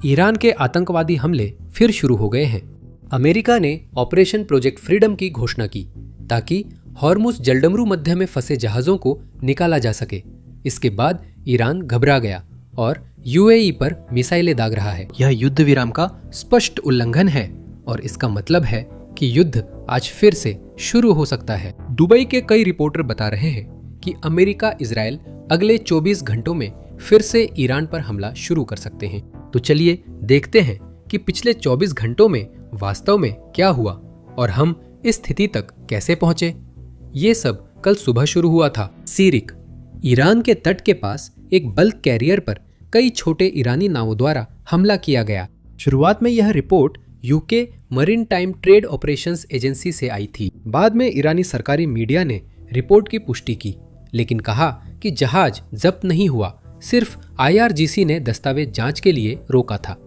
Iran के आतंकवादी हमले फिर शुरू हो गए हैं। अमेरिका ने ऑपरेशन प्रोजेक्ट फ्रीडम की घोषणा की ताकि हॉर्मुज जलडमरू मध्य में फंसे जहाजों को निकाला जा सके। इसके बाद ईरान घबरा गया और यूएई पर मिसाइलें दाग रहा है। यह युद्ध विराम का स्पष्ट उल्लंघन है और इसका मतलब है कि युद्ध आज फिर से शुरू हो सकता है। दुबई के कई रिपोर्टर बता रहे हैं कि अमेरिका इजराइल अगले 24 घंटों में फिर से ईरान पर हमला शुरू कर सकते हैं। तो चलिए देखते हैं कि पिछले 24 घंटों में वास्तव में क्या हुआ और हम इस स्थिति तक कैसे पहुंचे। ये सब कल सुबह शुरू हुआ था। सीरिक ईरान के तट के पास एक बल्क कैरियर पर कई छोटे ईरानी नावों द्वारा हमला किया गया। शुरुआत में यह report UK marine time trade operations agency से आई थी। बाद में ईरानी सरकारी मीडिया ने रिपोर्ट की पुष्टि की, लेकिन कहा कि जहाज जब्त नहीं हुआ, सिर्फ IRGC ने दस्तावेज जांच के लिए रोका था।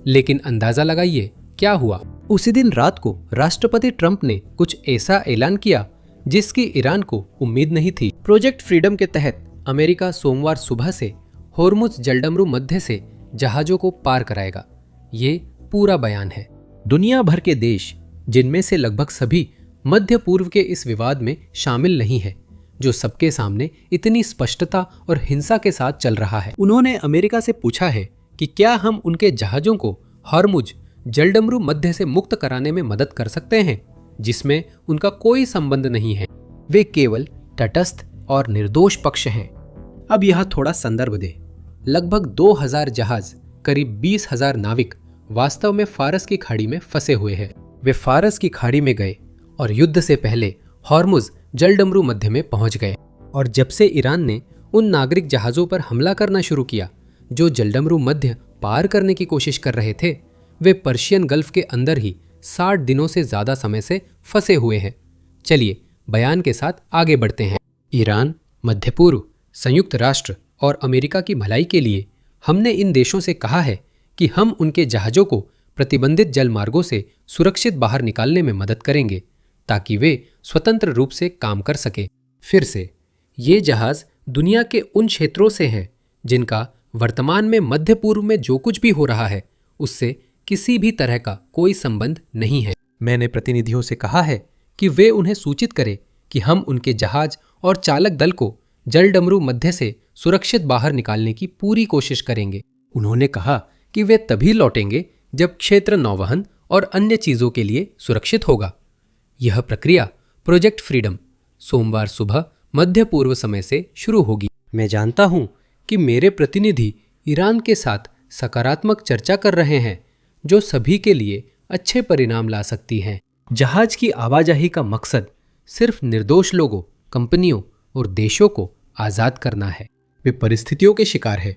लेकिन अंदाजा लगाइए क्या हुआ। उसी दिन रात को राष्ट्रपति ट्रंप ने कुछ ऐसा ऐलान किया जिसकी ईरान को उम्मीद नहीं थी। प्रोजेक्ट फ्रीडम के तहत अमेरिका सोमवार सुबह से हॉर्मुज जलडमरू मध्य से जहाजों को पार कराएगा। ये पूरा बयान है। दुनिया भर के देश, जिनमें से लगभग सभी मध्य पूर्व के इस विवाद में शामिल नहीं है, जो सबके सामने इतनी स्पष्टता और हिंसा के साथ चल रहा है। उन्होंने अमेरिका से पूछा है कि क्या हम उनके जहाजों को हॉर्मुज जलडमरू मध्य से मुक्त कराने में मदद कर सकते हैं, जिसमें उनका कोई संबंध नहीं है। वे केवल तटस्थ और निर्दोष पक्ष हैं। अब यह थोड़ा संदर्भ दे। लगभग 2000 जहाज, करीब 20,000 नाविक वास्तव में फारस की खाड़ी में फंसे हुए हैं। वे फारस की खाड़ी में गए और युद्ध से पहले हॉर्मुज जलडमरू मध्य में पहुंच गए। और जब से ईरान ने उन नागरिक जहाजों पर हमला करना शुरू किया जो जलडमरू मध्य पार करने की कोशिश कर रहे थे, वे पर्शियन गल्फ के अंदर ही 60 दिनों से ज्यादा समय से फंसे हुए हैं। चलिए बयान के साथ आगे बढ़ते हैं। ईरान, मध्य पूर्व, संयुक्त राष्ट्र और अमेरिका की भलाई के लिए हमने इन देशों से कहा है कि हम उनके जहाजों को प्रतिबंधित जल मार्गों से सुरक्षित बाहर निकालने में मदद करेंगे ताकि वे स्वतंत्र रूप से काम कर सके। फिर से, ये जहाज दुनिया के उन क्षेत्रों से हैं जिनका वर्तमान में मध्य पूर्व में जो कुछ भी हो रहा है उससे किसी भी तरह का कोई संबंध नहीं है। मैंने प्रतिनिधियों से कहा है कि वे उन्हें सूचित करें कि हम उनके जहाज और चालक दल को जलडमरू मध्य से सुरक्षित बाहर निकालने की पूरी कोशिश करेंगे। उन्होंने कहा कि वे तभी लौटेंगे जब क्षेत्र नौवहन और अन्य चीजों के लिए सुरक्षित होगा। यह प्रक्रिया प्रोजेक्ट फ्रीडम सोमवार सुबह मध्य पूर्व समय से शुरू होगी। मैं जानता हूं कि मेरे प्रतिनिधि ईरान के साथ सकारात्मक चर्चा कर रहे हैं जो सभी के लिए अच्छे परिणाम ला सकती हैं। जहाज की आवाजाही का मकसद सिर्फ निर्दोष लोगों, कंपनियों और देशों को आज़ाद करना है। वे परिस्थितियों के शिकार है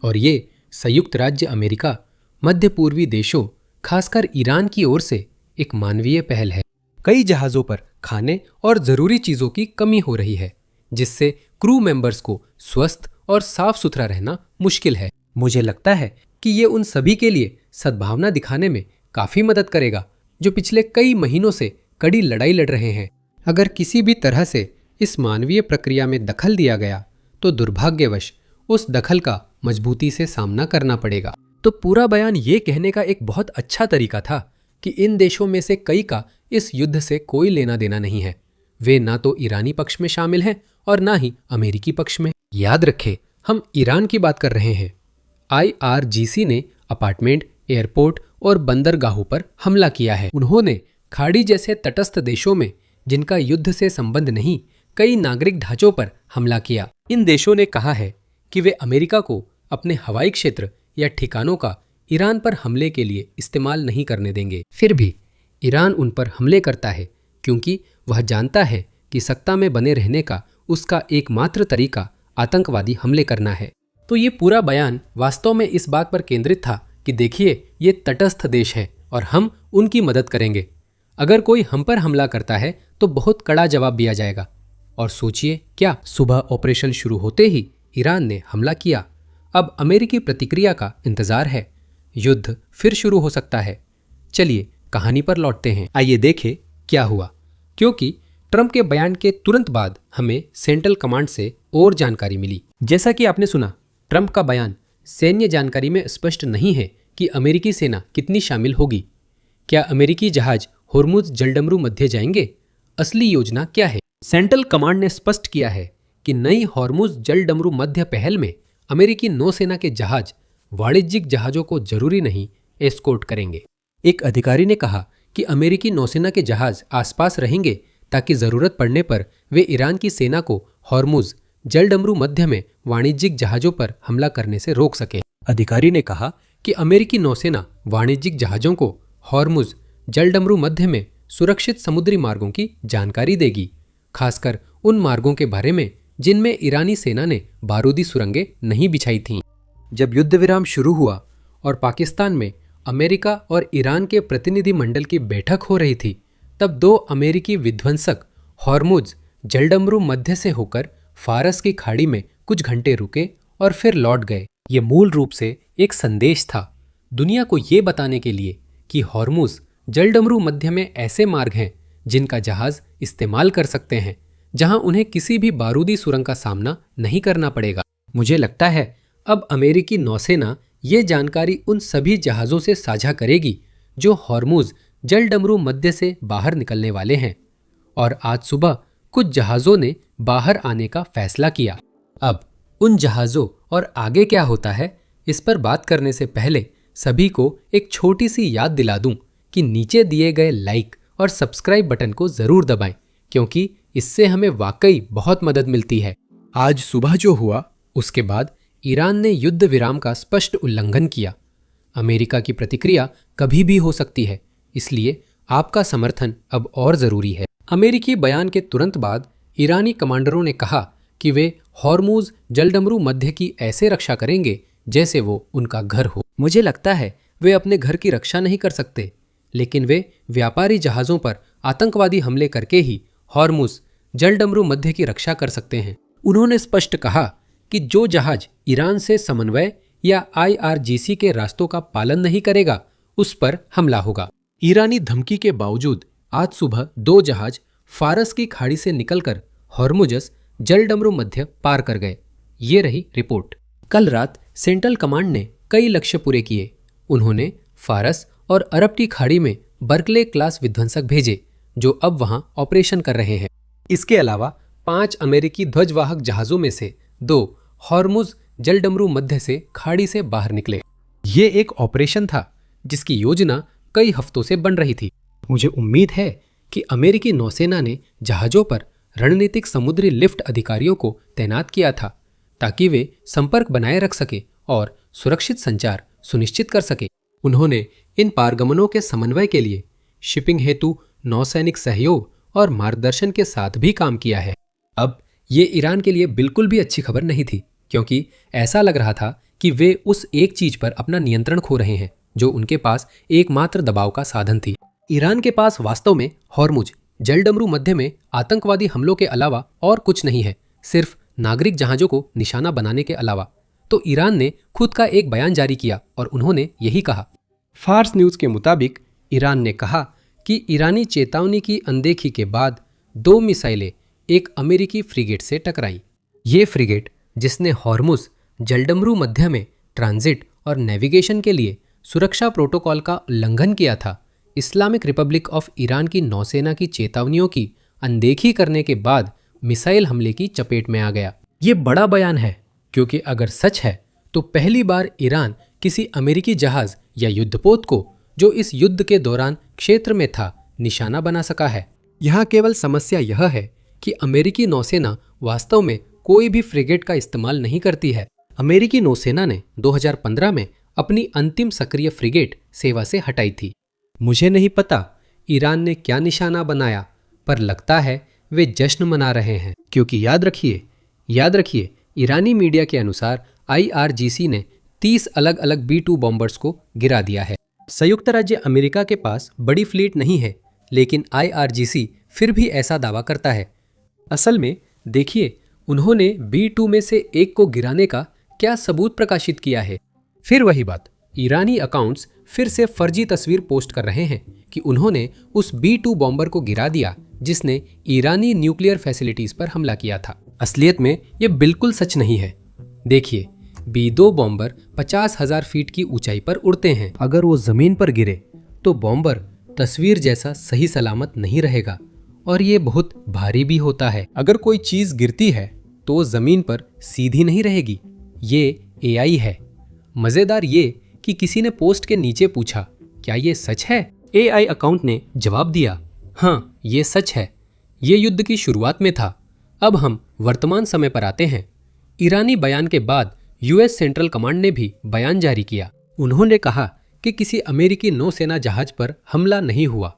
और ये संयुक्त राज्य अमेरिका, मध्य पूर्वी देशों, खासकर ईरान की ओर से एक मानवीय पहल है। कई जहाज़ों पर खाने और ज़रूरी चीज़ों की कमी हो रही है, जिससे क्रू मेंबर्स को स्वस्थ और साफ सुथरा रहना मुश्किल है। मुझे लगता है कि ये उन सभी के लिए सद्भावना दिखाने में काफ़ी मदद करेगा जो पिछले कई महीनों से कड़ी लड़ाई लड़ रहे हैं। अगर किसी भी तरह से इस मानवीय प्रक्रिया में दखल दिया गया तो दुर्भाग्यवश उस दखल का मजबूती से सामना करना पड़ेगा। तो पूरा बयान ये कहने का एक बहुत अच्छा तरीका था कि इन देशों में से कई का इस युद्ध से कोई लेना देना नहीं है। वे ना तो ईरानी पक्ष में शामिल हैं और ना ही अमेरिकी पक्ष में। याद रखें, हम ईरान की बात कर रहे हैं। IRGC ने अपार्टमेंट, एयरपोर्ट और बंदरगाहों पर हमला किया है। उन्होंने खाड़ी जैसे तटस्थ देशों में, जिनका युद्ध से संबंध नहीं, कई नागरिक ढांचों पर हमला किया। इन देशों ने कहा है कि वे अमेरिका को अपने हवाई क्षेत्र या ठिकानों का ईरान पर हमले के लिए इस्तेमाल नहीं करने देंगे। फिर भी ईरान उन पर हमले करता है क्योंकि वह जानता है कि सत्ता में बने रहने का उसका एकमात्र तरीका आतंकवादी हमले करना है। तो ये पूरा बयान वास्तव में इस बात पर केंद्रित था कि देखिए, ये तटस्थ देश है और हम उनकी मदद करेंगे। अगर कोई हम पर हमला करता है तो बहुत कड़ा जवाब दिया जाएगा। और सोचिए क्या, सुबह ऑपरेशन शुरू होते ही ईरान ने हमला किया। अब अमेरिकी प्रतिक्रिया का इंतजार है। युद्ध फिर शुरू हो सकता है। चलिए कहानी पर लौटते हैं। आइए देखें क्या हुआ, क्योंकि ट्रंप के बयान के तुरंत बाद हमें सेंट्रल कमांड से और जानकारी मिली। जैसा कि आपने सुना, ट्रंप का बयान सैन्य जानकारी में स्पष्ट नहीं है कि अमेरिकी सेना कितनी शामिल होगी? क्या अमेरिकी जहाज होर्मुज जलडमरू मध्य जाएंगे? असली योजना क्या है? सेंट्रल कमांड ने स्पष्ट किया है कि नई होर्मुज जलडमरू मध्य पहल में अमेरिकी नौसेना के जहाज वाणिज्यिक जहाजों को जरूरी नहीं एस्कॉर्ट करेंगे। एक अधिकारी ने कहा कि अमेरिकी नौसेना के जहाज आसपास रहेंगे ताकि जरूरत पड़ने पर वे ईरान की सेना को होर्मुज जलडमरू मध्य में वाणिज्यिक जहाजों पर हमला करने से रोक सके। अधिकारी ने कहा कि अमेरिकी नौसेना वाणिज्यिक जहाजों को होर्मुज जलडमरू मध्य में सुरक्षित समुद्री मार्गों की जानकारी देगी, खासकर उन मार्गों के बारे में जिनमें ईरानी सेना ने बारूदी सुरंगें नहीं बिछाई थीं। जब युद्ध विराम शुरू हुआ और पाकिस्तान में अमेरिका और ईरान के प्रतिनिधि मंडल की बैठक हो रही थी, तब 2 अमेरिकी विध्वंसक होर्मुज जलडमरू मध्य से होकर फारस की खाड़ी में कुछ घंटे रुके और फिर लौट गए। ये मूल रूप से एक संदेश था, दुनिया को ये बताने के लिए कि होर्मुज जलडमरू मध्य में ऐसे मार्ग हैं जिनका जहाज इस्तेमाल कर सकते हैं, जहां उन्हें किसी भी बारूदी सुरंग का सामना नहीं करना पड़ेगा। मुझे लगता है अब अमेरिकी नौसेना ये जानकारी उन सभी जहाज़ों से साझा करेगी जो होर्मुज जलडमरू मध्य से बाहर निकलने वाले हैं, और आज सुबह कुछ जहाज़ों ने बाहर आने का फैसला किया। अब उन जहाज़ों और आगे क्या होता है, इस पर बात करने से पहले सभी को एक छोटी सी याद दिला दूं कि नीचे दिए गए लाइक और सब्सक्राइब बटन को जरूर दबाएं, क्योंकि इससे हमें वाकई बहुत मदद मिलती है। आज सुबह जो हुआ उसके बाद ईरान ने युद्ध विराम का स्पष्ट उल्लंघन किया। अमेरिका की प्रतिक्रिया कभी भी हो सकती है, इसलिए आपका समर्थन अब और जरूरी है। अमेरिकी बयान के तुरंत बाद ईरानी कमांडरों ने कहा कि वे होर्मुज जलडमरू मध्य की ऐसे रक्षा करेंगे जैसे वो उनका घर हो। मुझे लगता है वे अपने घर की रक्षा नहीं कर सकते, लेकिन वे व्यापारी जहाज़ों पर आतंकवादी हमले करके ही होर्मुज जलडमरू मध्य की रक्षा कर सकते हैं। उन्होंने स्पष्ट कहा कि जो जहाज ईरान से समन्वय या IRGC के रास्तों का पालन नहीं करेगा, उस पर हमला होगा। ईरानी धमकी के बावजूद आज सुबह 2 जहाज फारस की खाड़ी से निकलकर होर्मुजस जलडमरू मध्य पार कर गए। ये रही रिपोर्ट। कल रात सेंट्रल कमांड ने कई लक्ष्य पूरे किए। उन्होंने फारस और अरब की खाड़ी में बर्कले क्लास विध्वंसक भेजे, जो अब वहां ऑपरेशन कर रहे हैं। इसके अलावा 5 अमेरिकी ध्वजवाहक जहाजों में से 2 होर्मुज जलडमरू मध्य से खाड़ी से बाहर निकले। ये एक ऑपरेशन था जिसकी योजना कई हफ्तों से बन रही थी। मुझे उम्मीद है कि अमेरिकी नौसेना ने जहाजों पर रणनीतिक समुद्री लिफ्ट अधिकारियों को तैनात किया था ताकि वे संपर्क बनाए रख सके और सुरक्षित संचार सुनिश्चित कर सके। उन्होंने इन पारगमनों के समन्वय के लिए शिपिंग हेतु नौसैनिक सहयोग और मार्गदर्शन के साथ भी काम किया है। अब ये ईरान के लिए बिल्कुल भी अच्छी खबर नहीं थी, क्योंकि ऐसा लग रहा था कि वे उस एक चीज पर अपना नियंत्रण खो रहे हैं जो उनके पास एकमात्र दबाव का साधन थी। ईरान के पास वास्तव में होर्मुज जलडमरू मध्य में आतंकवादी हमलों के अलावा और कुछ नहीं है, सिर्फ नागरिक जहाजों को निशाना बनाने के अलावा। तो ईरान ने खुद का एक बयान जारी किया और उन्होंने यही कहा। फार्स न्यूज के मुताबिक ईरान ने कहा कि ईरानी चेतावनी की अनदेखी के बाद 2 मिसाइलें एक अमेरिकी फ्रिगेट से टकराई। ये फ्रिगेट, जिसने होर्मुज जलडमरू मध्य में ट्रांजिट और नेविगेशन के लिए सुरक्षा प्रोटोकॉल का उल्लंघन किया था, इस्लामिक रिपब्लिक ऑफ ईरान की नौसेना की चेतावनियों की अनदेखी करने के बाद मिसाइल हमले की चपेट में आ गया। ये बड़ा बयान है, क्योंकि अगर सच है तो पहली बार ईरान किसी अमेरिकी जहाज या युद्धपोत को, जो इस युद्ध के दौरान क्षेत्र में था, निशाना बना सका है। यहाँ केवल समस्या यह है कि अमेरिकी नौसेना वास्तव में कोई भी फ्रिगेट का इस्तेमाल नहीं करती है। अमेरिकी नौसेना ने 2015 में अपनी अंतिम सक्रिय फ्रिगेट सेवा से हटाई थी। मुझे नहीं पता ईरान ने क्या निशाना बनाया, पर लगता है वे जश्न मना रहे हैं, क्योंकि याद रखिए ईरानी मीडिया के अनुसार IRGC ने 30 अलग अलग B-2 बॉम्बर्स को गिरा दिया है। संयुक्त राज्य अमेरिका के पास बड़ी फ्लीट नहीं है, लेकिन IRGC फिर भी ऐसा दावा करता है। असल में देखिए, उन्होंने B-2 में से एक को गिराने का क्या सबूत प्रकाशित किया है। फिर वही बात, ईरानी अकाउंट्स फिर से फर्जी तस्वीर पोस्ट कर रहे हैं कि उन्होंने उस B-2 बॉम्बर को गिरा दिया जिसने ईरानी न्यूक्लियर फैसिलिटीज पर हमला किया था। असलियत में यह बिल्कुल सच नहीं है। देखिए, B-2 बॉम्बर 50,000 फीट की ऊंचाई पर उड़ते हैं। अगर वो जमीन पर गिरे तो बॉम्बर तस्वीर जैसा सही सलामत नहीं रहेगा और ये बहुत भारी भी होता है। अगर कोई चीज गिरती है तो जमीन पर सीधी नहीं रहेगी। ये AI है। मजेदार ये कि किसी ने पोस्ट के नीचे पूछा, क्या ये सच है? AI अकाउंट ने जवाब दिया, हाँ ये सच है। ये युद्ध की शुरुआत में था। अब हम वर्तमान समय पर आते हैं। ईरानी बयान के बाद US सेंट्रल कमांड ने भी बयान जारी किया। उन्होंने कहा कि किसी अमेरिकी नौसेना जहाज पर हमला नहीं हुआ।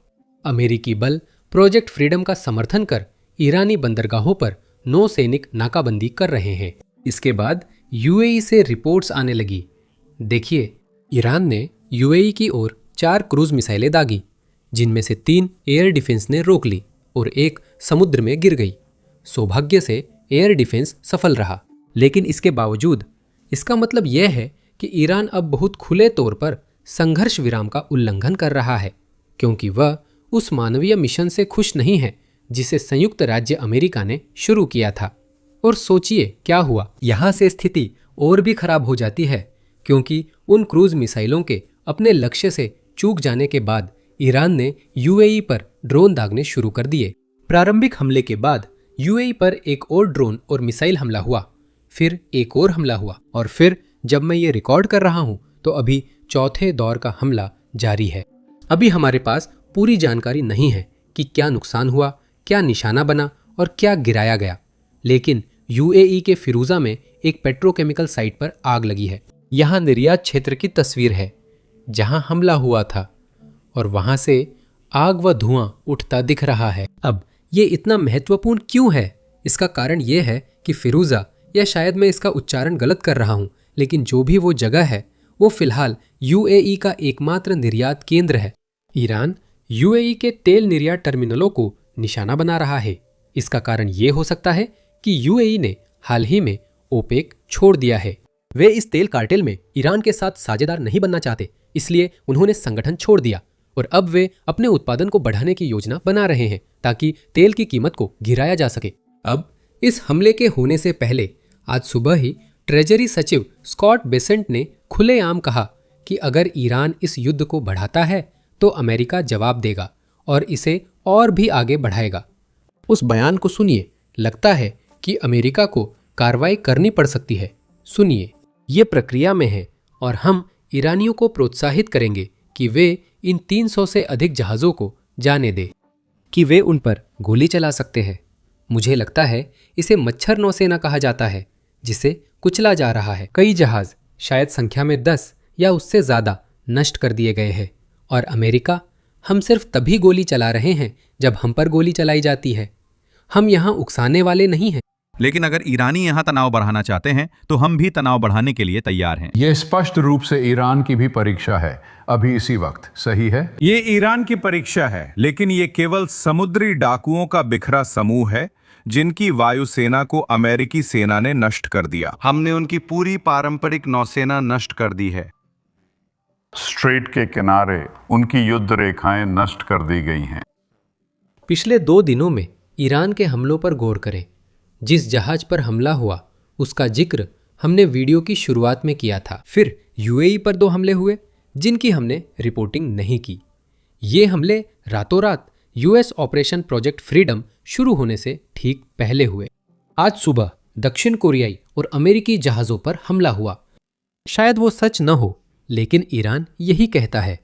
अमेरिकी बल प्रोजेक्ट फ्रीडम का समर्थन कर ईरानी बंदरगाहों पर नौसैनिक नाकाबंदी कर रहे हैं। इसके बाद UAE से रिपोर्ट्स आने लगी। देखिए, ईरान ने UAE की ओर 4 क्रूज मिसाइलें दागी, जिनमें से 3 एयर डिफेंस ने रोक ली और एक समुद्र में गिर गई। सौभाग्य से एयर डिफेंस सफल रहा, लेकिन इसके बावजूद इसका मतलब यह है कि ईरान अब बहुत खुले तौर पर संघर्ष विराम का उल्लंघन कर रहा है, क्योंकि वह उस मानवीय मिशन से खुश नहीं है जिसे संयुक्त राज्य अमेरिका ने शुरू किया था। और सोचिए क्या हुआ। यहाँ से स्थिति और भी खराब हो जाती है, क्योंकि उन क्रूज मिसाइलों के अपने लक्ष्य से चूक जाने के बाद ईरान ने UAE पर ड्रोन दागने शुरू कर दिए। प्रारंभिक हमले के बाद UAE पर एक और ड्रोन और मिसाइल हमला हुआ, फिर एक और हमला हुआ, और फिर जब मैं ये रिकॉर्ड कर रहा हूँ तो अभी चौथे दौर का हमला जारी है। अभी हमारे पास पूरी जानकारी नहीं है कि क्या नुकसान हुआ, क्या निशाना बना और क्या गिराया गया, लेकिन UAE के फिरूजा में एक पेट्रोकेमिकल साइट पर आग लगी है। यहाँ निर्यात क्षेत्र की तस्वीर है जहाँ हमला हुआ था, और वहाँ से आग व धुआं उठता दिख रहा है। अब ये इतना महत्वपूर्ण क्यों है? इसका कारण ये है कि फिरूजा, या शायद मैं इसका उच्चारण गलत कर रहा हूँ, लेकिन जो भी वो जगह है वो फिलहाल UAE का एकमात्र निर्यात केंद्र है। ईरान UAE के तेल निर्यात टर्मिनलों को निशाना बना रहा है। इसका कारण ये हो सकता है कि UAE ने हाल ही में ओपेक छोड़ दिया है। वे इस तेल कार्टेल में ईरान के साथ साझेदार नहीं बनना चाहते, इसलिए उन्होंने संगठन छोड़ दिया और अब वे अपने उत्पादन को बढ़ाने की योजना बना रहे हैं ताकि तेल की कीमत को गिराया जा सके। अब इस हमले के होने से पहले आज सुबह ही ट्रेजरी सचिव स्कॉट बेसेंट ने खुलेआम कहा कि अगर ईरान इस युद्ध को बढ़ाता है तो अमेरिका जवाब देगा और इसे और भी आगे बढ़ाएगा। उस बयान को सुनिए, लगता है कि अमेरिका को कार्रवाई करनी पड़ सकती है। सुनिए, ये प्रक्रिया में है और हम ईरानियों को प्रोत्साहित करेंगे कि वे इन 300 से अधिक जहाज़ों को जाने दें कि वे उन पर गोली चला सकते हैं। मुझे लगता है इसे मच्छर नौसेना कहा जाता है, जिसे कुचला जा रहा है। कई जहाज़, शायद संख्या में 10 या उससे ज़्यादा, नष्ट कर दिए गए हैं और अमेरिका, हम सिर्फ तभी गोली चला रहे हैं जब हम पर गोली चलाई जाती है। हम यहाँ उकसाने वाले नहीं हैं। लेकिन अगर ईरानी यहाँ तनाव बढ़ाना चाहते हैं तो हम भी तनाव बढ़ाने के लिए तैयार हैं। यह स्पष्ट रूप से ईरान की भी परीक्षा है अभी इसी वक्त, सही है? ये ईरान की परीक्षा है, लेकिन ये केवल समुद्री डाकुओं का बिखरा समूह है जिनकी वायुसेना को अमेरिकी सेना ने नष्ट कर दिया। हमने उनकी पूरी पारंपरिक नौसेना नष्ट कर दी है। स्ट्रेट के किनारे उनकी युद्ध रेखाएं नष्ट कर दी गई हैं। पिछले 2 दिनों में ईरान के हमलों पर गौर करें। जिस जहाज पर हमला हुआ उसका जिक्र हमने वीडियो की शुरुआत में किया था। फिर UAE पर 2 हमले हुए जिनकी हमने रिपोर्टिंग नहीं की। ये हमले रातों रात US ऑपरेशन प्रोजेक्ट फ्रीडम शुरू होने से ठीक पहले हुए। आज सुबह दक्षिण कोरियाई और अमेरिकी जहाज़ों पर हमला हुआ। शायद वो सच न हो, लेकिन ईरान यही कहता है।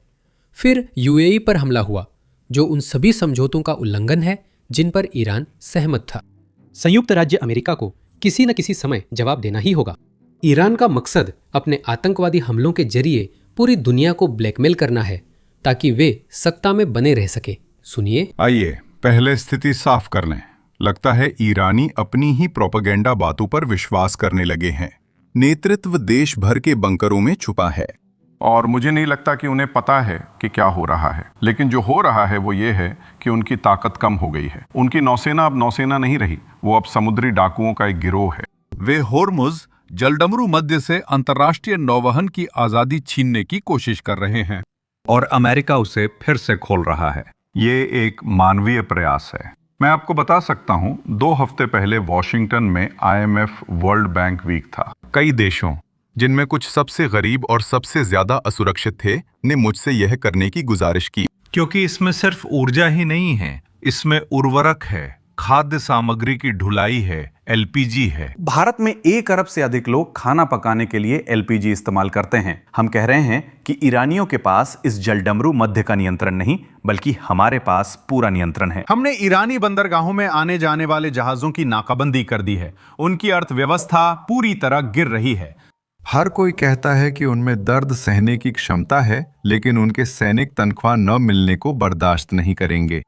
फिर UAE पर हमला हुआ, जो उन सभी समझौतों का उल्लंघन है जिन पर ईरान सहमत था। संयुक्त राज्य अमेरिका को किसी न किसी समय जवाब देना ही होगा। ईरान का मकसद अपने आतंकवादी हमलों के जरिए पूरी दुनिया को ब्लैकमेल करना है ताकि वे सत्ता में बने रह सके। सुनिए, आइए पहले स्थिति साफ कर लें। लगता है ईरानी अपनी ही प्रोपेगेंडा बातों पर विश्वास करने लगे हैं। नेतृत्व देश भर के बंकरों में छुपा है और मुझे नहीं लगता कि उन्हें पता है कि क्या हो रहा है। लेकिन जो हो रहा है वो ये है कि उनकी ताकत कम हो गई है। उनकी नौसेना अब नौसेना नहीं रही, वो अब समुद्री डाकुओं का एक गिरोह है। वे होर्मुज जलडमरू मध्य से अंतर्राष्ट्रीय नौवहन की आजादी छीनने की कोशिश कर रहे हैं और अमेरिका उसे फिर से खोल रहा है। ये एक मानवीय प्रयास है। मैं आपको बता सकता हूँ, 2 हफ्ते पहले वॉशिंगटन में IMF वर्ल्ड बैंक वीक था। कई देशों जिनमें कुछ सबसे गरीब और सबसे ज्यादा असुरक्षित थे, ने मुझसे यह करने की गुजारिश की। क्योंकि इसमें सिर्फ ऊर्जा ही नहीं है, इसमें उर्वरक है, खाद्य सामग्री की ढुलाई है, एलपीजी है। भारत में 1 अरब से अधिक लोग खाना पकाने के लिए एलपीजी इस्तेमाल करते हैं। हम कह रहे हैं कि ईरानियों के पास इस जलडमरू मध्य का नियंत्रण नहीं, बल्कि हमारे पास पूरा नियंत्रण है। हमने ईरानी बंदरगाहों में आने जाने वाले जहाजों की नाकाबंदी कर दी है। उनकी अर्थव्यवस्था पूरी तरह गिर रही है। हर कोई कहता है कि उनमें दर्द सहने की क्षमता है, लेकिन उनके सैनिक तनख्वाह न मिलने को बर्दाश्त नहीं करेंगे।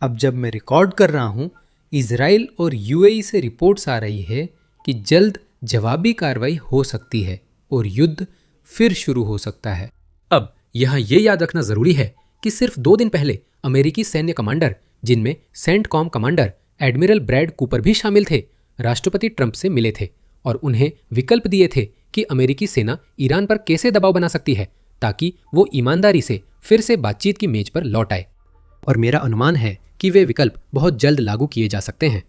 अब जब मैं रिकॉर्ड कर रहा हूँ, इजराइल और यूएई से रिपोर्ट्स आ रही है कि जल्द जवाबी कार्रवाई हो सकती है और युद्ध फिर शुरू हो सकता है। अब यहाँ ये याद रखना जरूरी है कि सिर्फ 2 दिन पहले अमेरिकी सैन्य कमांडर, जिनमें CENTCOM commander admiral Brad Cooper भी शामिल थे, राष्ट्रपति ट्रंप से मिले थे और उन्हें विकल्प दिए थे कि अमेरिकी सेना ईरान पर कैसे दबाव बना सकती है ताकि वो ईमानदारी से फिर से बातचीत की मेज पर लौट आए। और मेरा अनुमान है कि वे विकल्प बहुत जल्द लागू किए जा सकते हैं।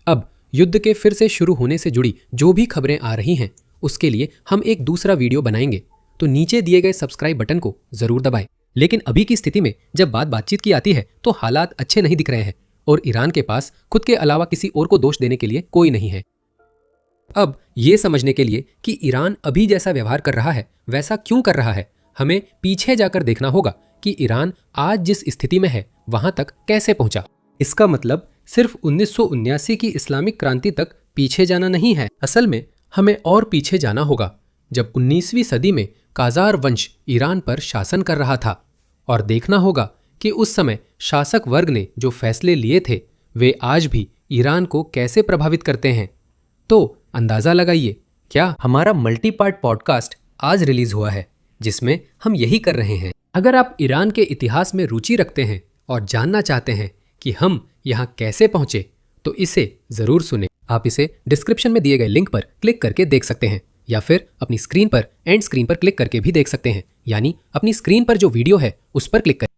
अब युद्ध के फिर से शुरू होने से जुड़ी जो भी खबरें आ रही हैं, उसके लिए हम एक दूसरा वीडियो बनाएंगे, तो नीचे दिए गए सब्सक्राइब बटन को जरूर दबाएं। लेकिन अभी की स्थिति में जब बातचीत की आती है तो हालात अच्छे नहीं दिख रहे हैं और ईरान के पास खुद के अलावा किसी और को दोष देने के लिए कोई नहीं है। अब ये समझने के लिए कि ईरान अभी जैसा व्यवहार कर रहा है वैसा क्यों कर रहा है, हमें पीछे जाकर देखना होगा कि ईरान आज जिस स्थिति में है वहां तक कैसे पहुंचा। इसका मतलब सिर्फ 1979 की इस्लामिक क्रांति तक पीछे जाना नहीं है। असल में हमें और पीछे जाना होगा, जब 19वीं सदी में काजार वंश ईरान पर शासन कर रहा था, और देखना होगा कि उस समय शासक वर्ग ने जो फैसले लिए थे वे आज भी ईरान को कैसे प्रभावित करते हैं। तो अंदाजा लगाइए। क्या हमारा मल्टी पार्ट पॉडकास्ट आज रिलीज हुआ है जिसमें हम यही कर रहे हैं। अगर आप ईरान के इतिहास में रुचि रखते हैं और जानना चाहते हैं कि हम यहाँ कैसे पहुंचे, तो इसे जरूर सुनें। आप इसे डिस्क्रिप्शन में दिए गए लिंक पर क्लिक करके देख सकते हैं, या फिर अपनी स्क्रीन पर एंड स्क्रीन पर क्लिक करके भी देख सकते हैं, यानी अपनी स्क्रीन पर जो वीडियो है उस पर क्लिक करें।